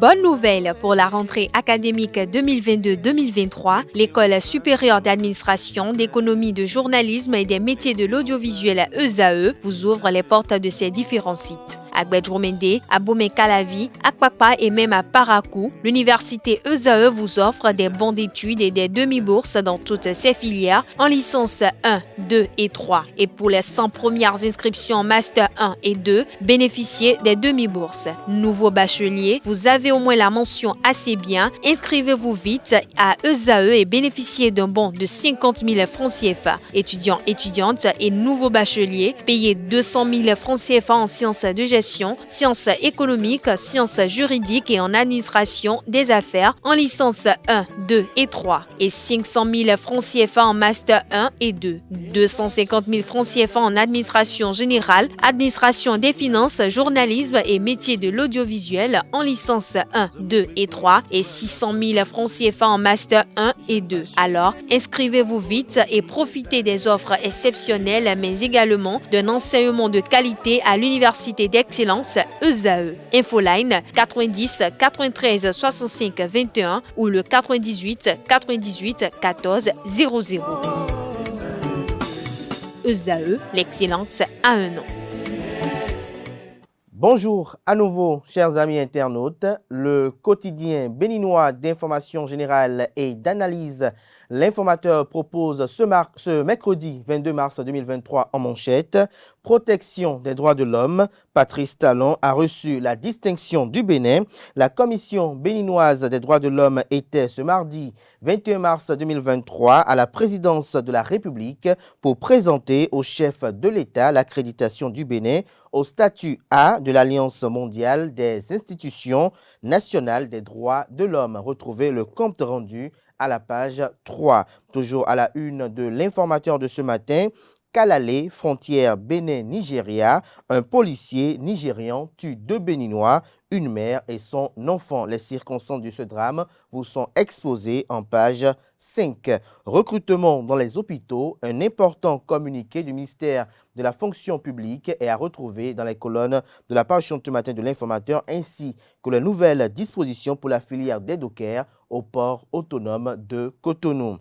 Bonne nouvelle pour la rentrée académique 2022-2023, l'École supérieure d'administration, d'économie, de journalisme et des métiers de l'audiovisuel ESAE vous ouvre les portes de ses différents sites. À Gbedjomende, à Bomé-Calavi, à Kpakpa et même à Parakou, l'université ESAE vous offre des bons d'études et des demi-bourses dans toutes ses filières en licence 1, 2 et 3. Et pour les 100 premières inscriptions en master 1 et 2, bénéficiez des demi-bourses. Nouveau bachelier, vous avez au moins la mention assez bien. Inscrivez-vous vite à ESAE et bénéficiez d'un bon de 50 000 francs CFA. Étudiants, étudiantes et nouveaux bacheliers, payez 200 000 francs CFA en sciences de gestion, sciences économiques, sciences juridiques et en administration des affaires en licence 1, 2 et 3 et 500 000 francs CFA en master 1 et 2, 250 000 francs CFA en administration générale, administration des finances, journalisme et métiers de l'audiovisuel en licence 1, 2 et 3 et 600 000 francs CFA en master 1 et 2. Alors, inscrivez-vous vite et profitez des offres exceptionnelles mais également d'un enseignement de qualité à l'université d'excellence ESAE. Infoline 90 93 65 21 ou le 98 98 14 00. ESAE, l'excellence à un nom. Bonjour à nouveau, chers amis internautes. Le quotidien béninois d'information générale et d'analyse, l'informateur propose ce mercredi 22 mars 2023 en manchette. Protection des droits de l'homme. Patrice Talon a reçu la distinction du Bénin. La commission béninoise des droits de l'homme était ce mardi 21 mars 2023 à la présidence de la République pour présenter au chef de l'État l'accréditation du Bénin au statut A de l'Alliance mondiale des institutions nationales des droits de l'homme. Retrouvez le compte rendu à la page 3. Toujours à la une de l'informateur de ce matin, Kalale, frontière Bénin-Nigeria, un policier nigérian tue 2 Béninois, une mère et son enfant. Les circonstances de ce drame vous sont exposées en page 5. Recrutement dans les hôpitaux, un important communiqué du ministère de la fonction publique est à retrouver dans les colonnes de la parution de ce matin de l'informateur, ainsi que les nouvelles dispositions pour la filière des dockers au port autonome de Cotonou.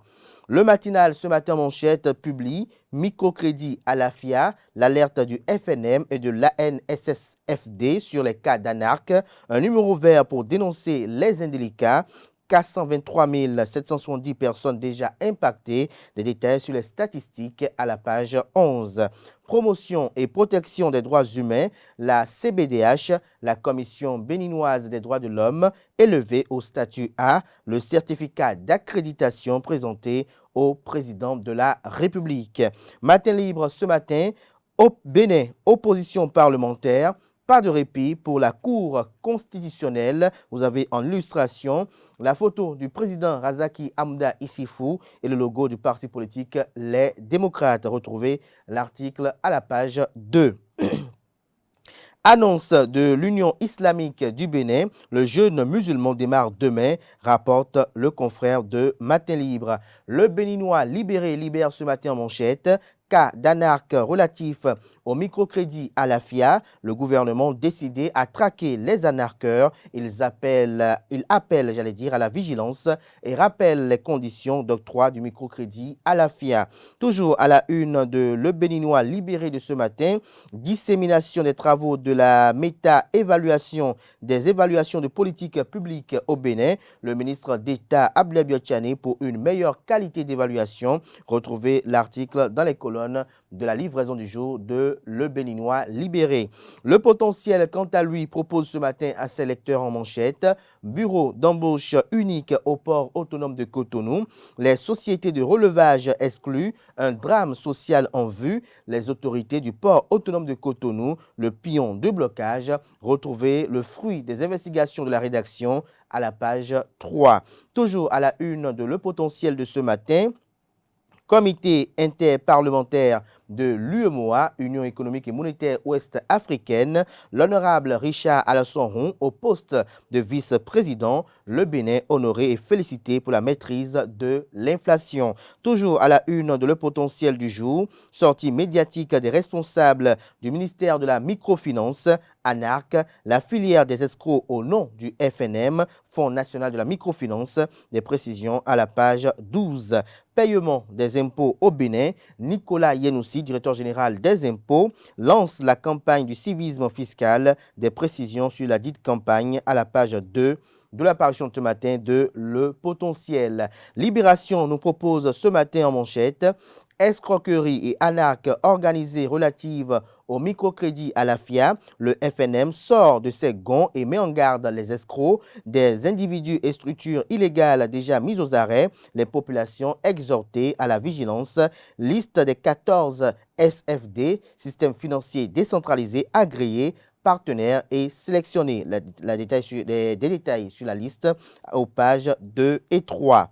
Le matinal ce matin manchette publie microcrédit à la FIA, l'alerte du FNM et de l'ANSSFD sur les cas d'anarque, un numéro vert pour dénoncer les indélicats, 423 770 personnes déjà impactées. Des détails sur les statistiques à la page 11. Promotion et protection des droits humains, la CBDH, la Commission béninoise des droits de l'homme, élevée au statut A, le certificat d'accréditation présenté au président de la République. Matin libre ce matin, au Bénin, opposition parlementaire. Pas de répit pour la Cour constitutionnelle. Vous avez en illustration la photo du président Razaki Hamda Issifou et le logo du parti politique Les Démocrates. Retrouvez l'article à la page 2. Annonce de l'Union islamique du Bénin, le jeûne musulman démarre demain, rapporte le confrère de Matin Libre. Le Béninois libéré libère ce matin en manchette. Cas d'anarque relatif au microcrédit à la FIA, le gouvernement décidé à traquer les anarqueurs. Il appelle, à la vigilance et rappelle les conditions d'octroi du microcrédit à la FIA. Toujours à la une de Le Béninois libéré de ce matin, dissémination des travaux de la méta-évaluation des évaluations de politique publique au Bénin. Le ministre d'État Ablé Biotchane pour une meilleure qualité d'évaluation. Retrouvez l'article dans les colonnes de la livraison du jour de Le Béninois libéré. Le potentiel, quant à lui, propose ce matin à ses lecteurs en manchette bureau d'embauche unique au port autonome de Cotonou, les sociétés de relevage exclues, un drame social en vue, les autorités du port autonome de Cotonou, le pion de blocage. Retrouvez le fruit des investigations de la rédaction à la page 3. Toujours à la une de Le Potentiel de ce matin, comité interparlementaire de l'UEMOA, Union économique et monétaire ouest-africaine, l'honorable Richard Alassane au poste de vice-président, le Bénin honoré et félicité pour la maîtrise de l'inflation. Toujours à la une de Le Potentiel du jour, sortie médiatique des responsables du ministère de la microfinance, ANARC, la filière des escrocs au nom du FNM, Fonds national de la microfinance, des précisions à la page 12. Paiement des impôts au Bénin, Nicolas Yenoussi, directeur général des impôts, lance la campagne du civisme fiscal, des précisions sur la dite campagne à la page 2 de l'apparition ce matin de Le Potentiel. Libération nous propose ce matin en manchette escroquerie et anarque organisée relative au microcrédit à la FIA, le FNM sort de ses gonds et met en garde les escrocs, des individus et structures illégales déjà mises aux arrêts, les populations exhortées à la vigilance. Liste des 14 SFD, système financier décentralisé agréé, partenaires et sélectionnés. Les détails sur la liste aux pages 2 et 3.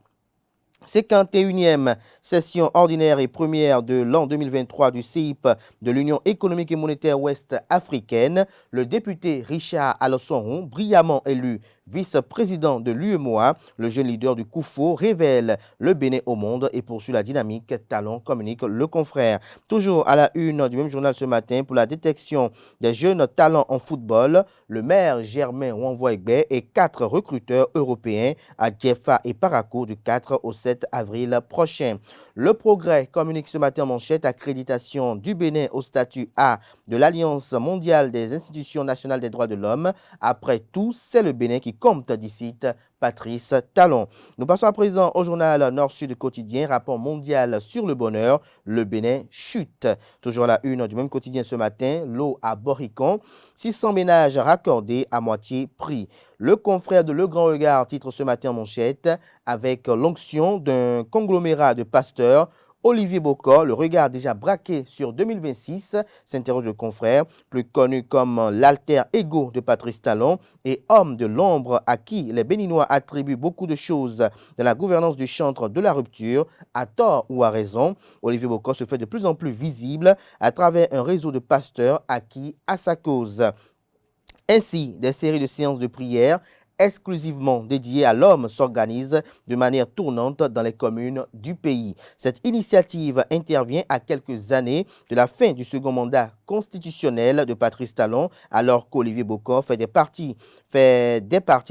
51e session ordinaire et première de l'an 2023 du CIP de l'Union économique et monétaire ouest-africaine, le député Richard Alassane, brillamment élu vice-président de l'UEMOA, le jeune leader du Koufo, révèle le Bénin au monde et poursuit la dynamique talent, communique le confrère. Toujours à la une du même journal ce matin, pour la détection des jeunes talents en football, le maire Germain Wanvoegbe et 4 recruteurs européens à Djefa et Parakou du 4 au 7 avril prochain. Le Progrès communique ce matin en manchette accréditation du Bénin au statut A de l'Alliance mondiale des institutions nationales des droits de l'homme. Après tout, c'est le Bénin qui compte, d'ici Patrice Talon. Nous passons à présent au journal Nord-Sud quotidien, rapport mondial sur le bonheur, le Bénin chute. Toujours à la une du même quotidien ce matin, l'eau à Boricon, 600 ménages raccordés à moitié prix. Le confrère de Le Grand Regard titre ce matin en manchette avec l'onction d'un conglomérat de pasteurs. Olivier Bocor, le regard déjà braqué sur 2026, s'interroge le confrère, plus connu comme l'alter ego de Patrice Talon et homme de l'ombre à qui les Béninois attribuent beaucoup de choses dans la gouvernance du chantre de la rupture, à tort ou à raison. Olivier Bocor se fait de plus en plus visible à travers un réseau de pasteurs acquis à sa cause. Ainsi, des séries de séances de prière exclusivement dédiées à l'homme s'organisent de manière tournante dans les communes du pays. Cette initiative intervient à quelques années de la fin du second mandat constitutionnel de Patrice Talon, alors qu'Olivier Bocor fait des parties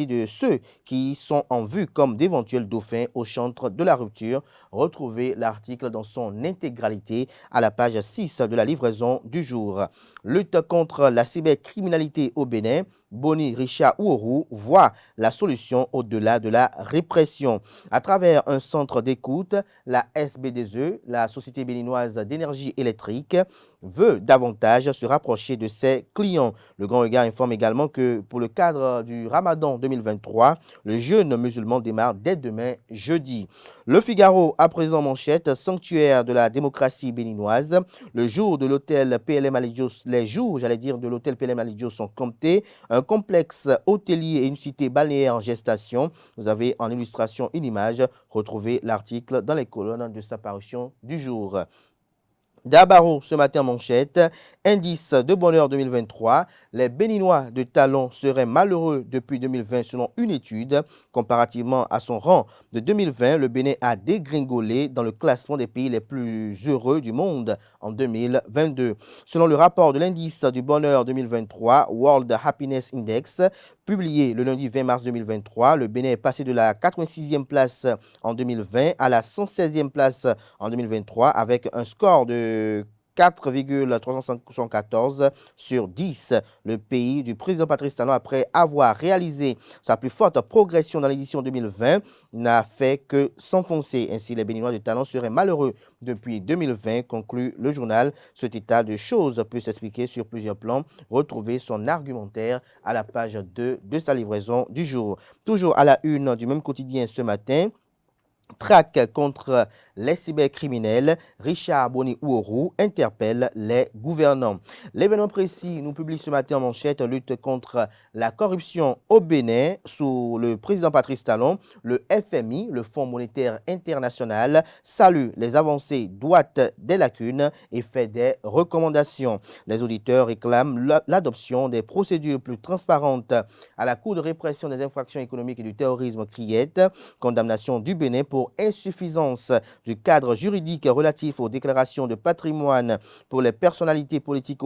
de ceux qui sont en vue comme d'éventuels dauphins au chantre de la rupture. Retrouvez l'article dans son intégralité à la page 6 de la livraison du jour. Lutte contre la cybercriminalité au Bénin, Boni Richard Ouourou voit la solution au-delà de la répression. À travers un centre d'écoute, la SBDE, la Société béninoise d'énergie électrique, veut davantage se rapprocher de ses clients. Le Grand Regard informe également que pour le cadre du Ramadan 2023, le jeûne musulman démarre dès demain jeudi. Le Figaro, à présent manchette, sanctuaire de la démocratie béninoise. Le jour de l'hôtel PLM Alidio, les jours, de l'hôtel PLM Alidio sont comptés. Un complexe hôtelier et une cité balnéaire en gestation. Vous avez en illustration une image. Retrouvez l'article dans les colonnes de sa parution du jour. D'Abaro, ce matin en manchette, indice de bonheur 2023, les Béninois de talent seraient malheureux depuis 2020 selon une étude. Comparativement à son rang de 2020, le Bénin a dégringolé dans le classement des pays les plus heureux du monde en 2022. Selon le rapport de l'indice du bonheur 2023, World Happiness Index, publié le lundi 20 mars 2023, le Bénin est passé de la 86e place en 2020 à la 116e place en 2023 avec un score de 4,374 sur 10. Le pays du président Patrice Talon, après avoir réalisé sa plus forte progression dans l'édition 2020, n'a fait que s'enfoncer. Ainsi, les Béninois de talent seraient malheureux depuis 2020, conclut le journal. Cet état de choses peut s'expliquer sur plusieurs plans. Retrouvez son argumentaire à la page 2 de sa livraison du jour. Toujours à la une du même quotidien ce matin, Traque contre les cybercriminels, Richard Boni Ouourou interpelle les gouvernants. L'événement précis nous publie ce matin en manchette lutte contre la corruption au Bénin sous le président Patrice Talon. Le FMI, le Fonds monétaire international, salue les avancées, doigte des lacunes et fait des recommandations. Les auditeurs réclament l'adoption des procédures plus transparentes à la Cour de répression des infractions économiques et du terrorisme CRIET, condamnation du Bénin pour insuffisance du cadre juridique relatif aux déclarations de patrimoine pour les personnalités politiques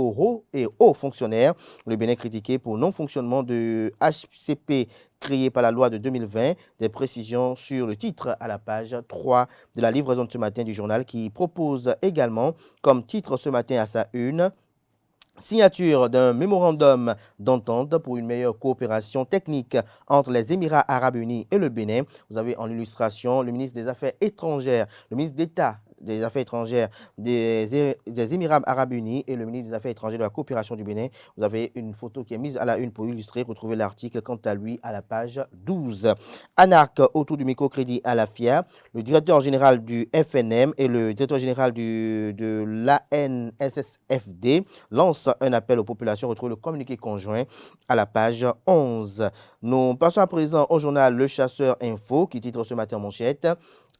et hauts fonctionnaires. Le Bénin critiqué pour non-fonctionnement de HCP créé par la loi de 2020. Des précisions sur le titre à la page 3 de la livraison de ce matin du journal qui propose également comme titre ce matin à sa une: signature d'un mémorandum d'entente pour une meilleure coopération technique entre les Émirats arabes unis et le Bénin. Vous avez en illustration le ministre des Affaires étrangères, le ministre d'État des Affaires étrangères des Émirats arabes unis et le ministre des Affaires étrangères de la coopération du Bénin. Vous avez une photo qui est mise à la une pour illustrer. Retrouvez l'article quant à lui à la page 12. Anarque autour du microcrédit à la FIA. Le directeur général du FNM et le directeur général de l'ANSSFD lancent un appel aux populations. Retrouvez le communiqué conjoint à la page 11. Nous passons à présent au journal Le Chasseur Info qui titre ce matin en manchette: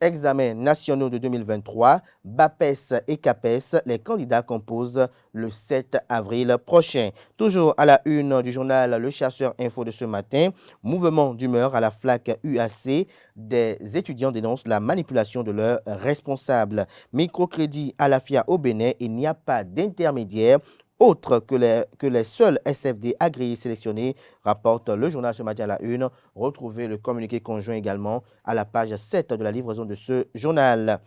examens nationaux de 2023, BAPES et CAPES, les candidats composent le 7 avril prochain. Toujours à la une du journal Le Chasseur Info de ce matin, mouvement d'humeur à la FLAC UAC, des étudiants dénoncent la manipulation de leurs responsables. Microcrédit à la FIA au Bénin, il n'y a pas d'intermédiaire autre que les seuls SFD agréés sélectionnés, rapporte le journal ce matin à la une. Retrouvez le communiqué conjoint également à la page 7 de la livraison de ce journal.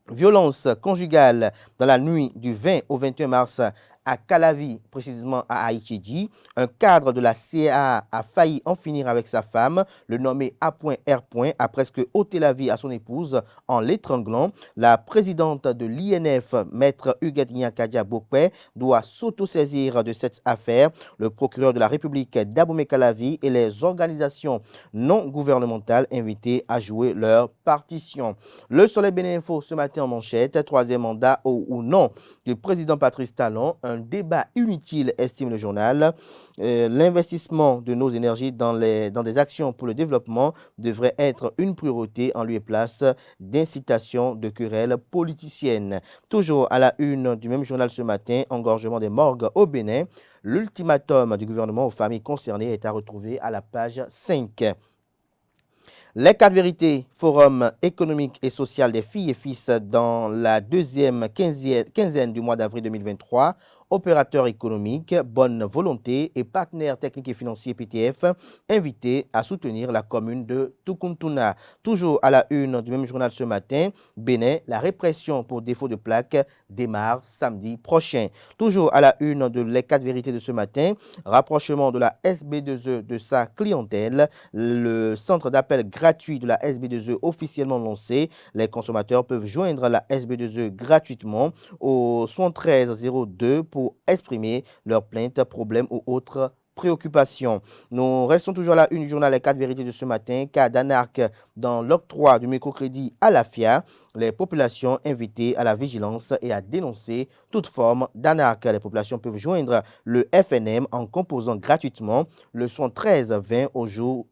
Violence conjugale dans la nuit du 20 au 21 mars à Calavi, précisément à Haïti. Un cadre de la CA a failli en finir avec sa femme. Le nommé A.R. a presque ôté la vie à son épouse en l'étranglant. La présidente de l'INF, maître Huguette Nyakadia Bokwe, doit s'autosaisir de cette affaire. Le procureur de la République d'Abomey Calavi et les organisations non gouvernementales invitées à jouer leur partition. Le Soleil Bénin Info ce matin en manchette: troisième mandat ou non du président Patrice Talon. Un débat inutile, estime le journal. L'investissement de nos énergies dans des actions pour le développement devrait être une priorité en lieu et place d'incitation de querelles politiciennes. Toujours à la une du même journal ce matin, engorgement des morgues au Bénin. L'ultimatum du gouvernement aux familles concernées est à retrouver à la page 5. Les 4 vérités, forum économique et social des filles et fils dans la deuxième quinzaine du mois d'avril 2023. Opérateurs économiques, bonne volonté et partenaires techniques et financiers PTF invités à soutenir la commune de Tukuntuna. Toujours à la une du même journal ce matin, Bénin, la répression pour défaut de plaque démarre samedi prochain. Toujours à la une de Les 4 vérités de ce matin, rapprochement de la SB2E de sa clientèle, le centre d'appel gratuit de la SB2E officiellement lancé. Les consommateurs peuvent joindre la SB2E gratuitement au 7302 pour exprimer leurs plaintes, problèmes ou autres préoccupations. Nous restons toujours là, une journal Les 4 vérités de ce matin. Cas d'anarque dans l'octroi du microcrédit à la FIA. Les populations invitées à la vigilance et à dénoncer toute forme d'anarque. Les populations peuvent joindre le FNM en composant gratuitement le 7320 aux jours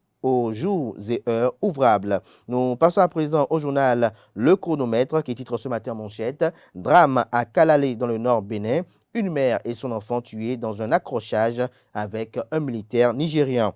et heures ouvrables. Nous passons à présent au journal Le Chronomètre qui titre ce matin en manchette: drame à Kalalé dans le nord Bénin. Une mère et son enfant tués dans un accrochage avec un militaire nigérian.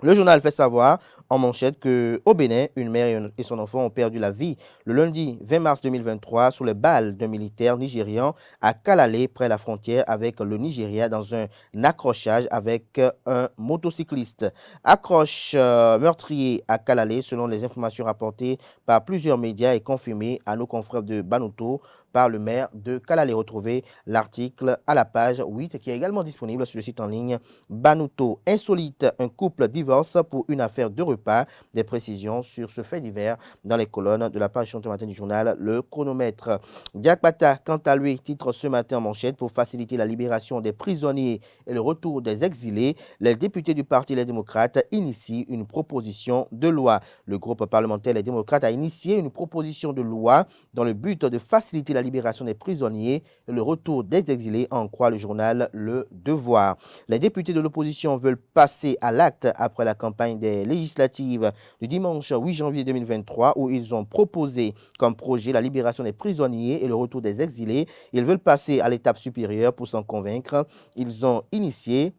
Le journal fait savoir en manchette qu'au Bénin, une mère et son enfant ont perdu la vie le lundi 20 mars 2023 sous les balles d'un militaire nigérian à Kalalé, près de la frontière avec le Nigeria, dans un accrochage avec un motocycliste. Accroche meurtrier à Kalalé, selon les informations rapportées par plusieurs médias et confirmées à nos confrères de Banuto par le maire de Kalalé. Retrouvez l'article à la page 8 qui est également disponible sur le site en ligne Banuto. Insolite, un couple divorce pour une affaire de repas. pas. Des précisions sur ce fait divers dans les colonnes de la page ce matin du journal Le Chronomètre. Diakbata, quant à lui, titre ce matin en manchette: pour faciliter la libération des prisonniers et le retour des exilés, les députés du Parti Les Démocrates initient une proposition de loi. Le groupe parlementaire Les Démocrates a initié une proposition de loi dans le but de faciliter la libération des prisonniers et le retour des exilés, en croit le journal Le Devoir. Les députés de l'opposition veulent passer à l'acte après la campagne des législatives du dimanche 8 janvier 2023 où ils ont proposé comme projet la libération des prisonniers et le retour des exilés. Ils veulent passer à l'étape supérieure. Pour s'en convaincre, ils ont initié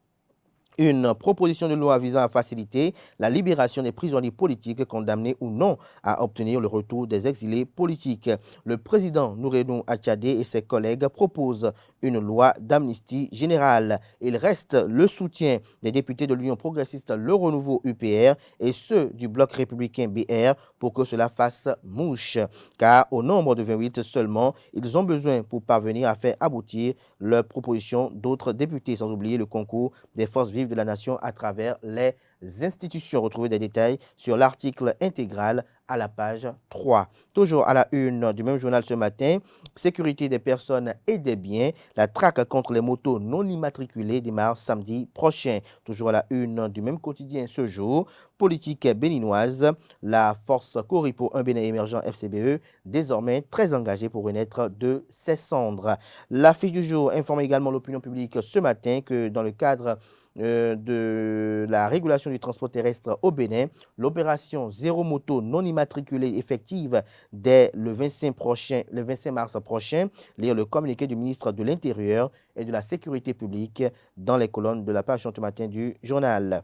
une proposition de loi visant à faciliter la libération des prisonniers politiques condamnés ou non à obtenir le retour des exilés politiques. Le président Nouredou Achadé et ses collègues proposent une loi d'amnistie générale. Il reste le soutien des députés de l'Union progressiste Le Renouveau UPR et ceux du bloc républicain BR pour que cela fasse mouche. Car au nombre de 28 seulement, ils ont besoin pour parvenir à faire aboutir leur proposition d'autres députés, sans oublier le concours des forces vives de la nation à travers les institutions. Retrouvez des détails sur l'article intégral à la page 3. Toujours à la une du même journal ce matin, sécurité des personnes et des biens. La traque contre les motos non immatriculées démarre samedi prochain. Toujours à la une du même quotidien ce jour, politique béninoise. La force Coripo, un Bénin émergent FCBE, désormais très engagée pour renaître de ses cendres. L'affiche du jour informe également l'opinion publique ce matin que dans le cadre de la régulation du transport terrestre au Bénin, l'opération Zéro Moto non immatriculée effective dès le 25 mars prochain. Lire le communiqué du ministre de l'Intérieur et de la Sécurité publique dans les colonnes de la page ce matin du journal.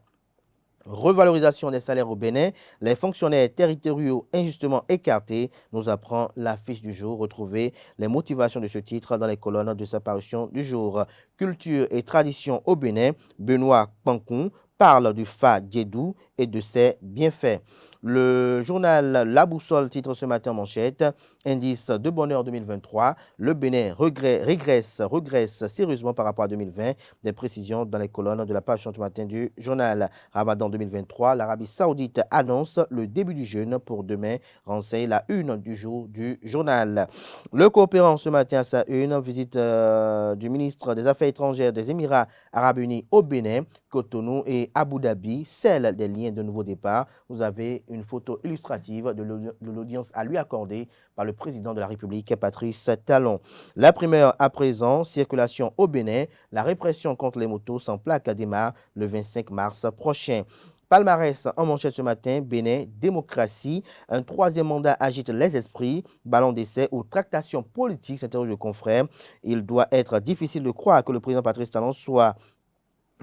Revalorisation des salaires au Bénin, les fonctionnaires territoriaux injustement écartés, nous apprend l'affiche du jour. Retrouvez les motivations de ce titre dans les colonnes de sa parution du jour. Culture et tradition au Bénin, Benoît Pankoun parle du Fa Djedou et de ses bienfaits. Le journal La Boussole titre ce matin en manchette: indice de bonheur 2023, le Bénin regresse sérieusement par rapport à 2020. Des précisions dans les colonnes de la page ce matin du journal. Ramadan 2023, l'Arabie Saoudite annonce le début du jeûne pour demain, renseigne la une du jour du journal. Le Coopérant ce matin à sa une, visite du ministre des Affaires étrangères des Émirats Arabes Unis au Bénin, Cotonou et Abu Dhabi, celle des liens de nouveau départ. Vous avez une photo illustrative de l'audience à lui accorder par le président de la République, Patrice Talon. La primeur à présent, circulation au Bénin, la répression contre les motos sans plaque démarre le 25 mars prochain. Palmarès en manchette ce matin, Bénin, démocratie, un troisième mandat agite les esprits, ballon d'essai ou tractation politique, s'interroge le confrère. Il doit être difficile de croire que le président Patrice Talon soit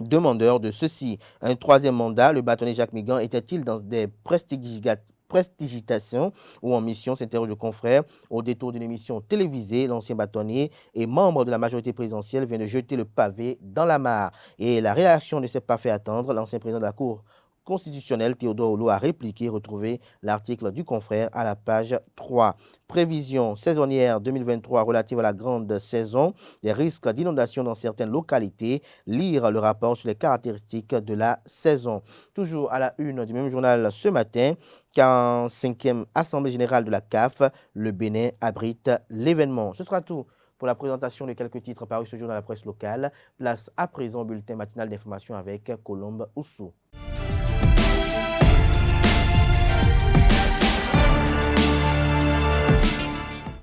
demandeur de ceci. Un troisième mandat, le bâtonnier Jacques Migan était-il dans des prestigitations ou en mission, s'interroge le confrère. Au détour d'une émission télévisée, l'ancien bâtonnier et membre de la majorité présidentielle vient de jeter le pavé dans la mare. Et la réaction ne s'est pas fait attendre. L'ancien président de la Cour constitutionnel, Théodore Oulou, a répliqué. Retrouvez l'article du confrère à la page 3. Prévision saisonnière 2023 relative à la grande saison, des risques d'inondation dans certaines localités. Lire le rapport sur les caractéristiques de la saison. Toujours à la une du même journal ce matin, 45e Assemblée générale de la CAF, le Bénin abrite l'événement. Ce sera tout pour la présentation de quelques titres parus ce jour dans la presse locale. Place à présent au bulletin matinal d'information avec Colombe Oussou.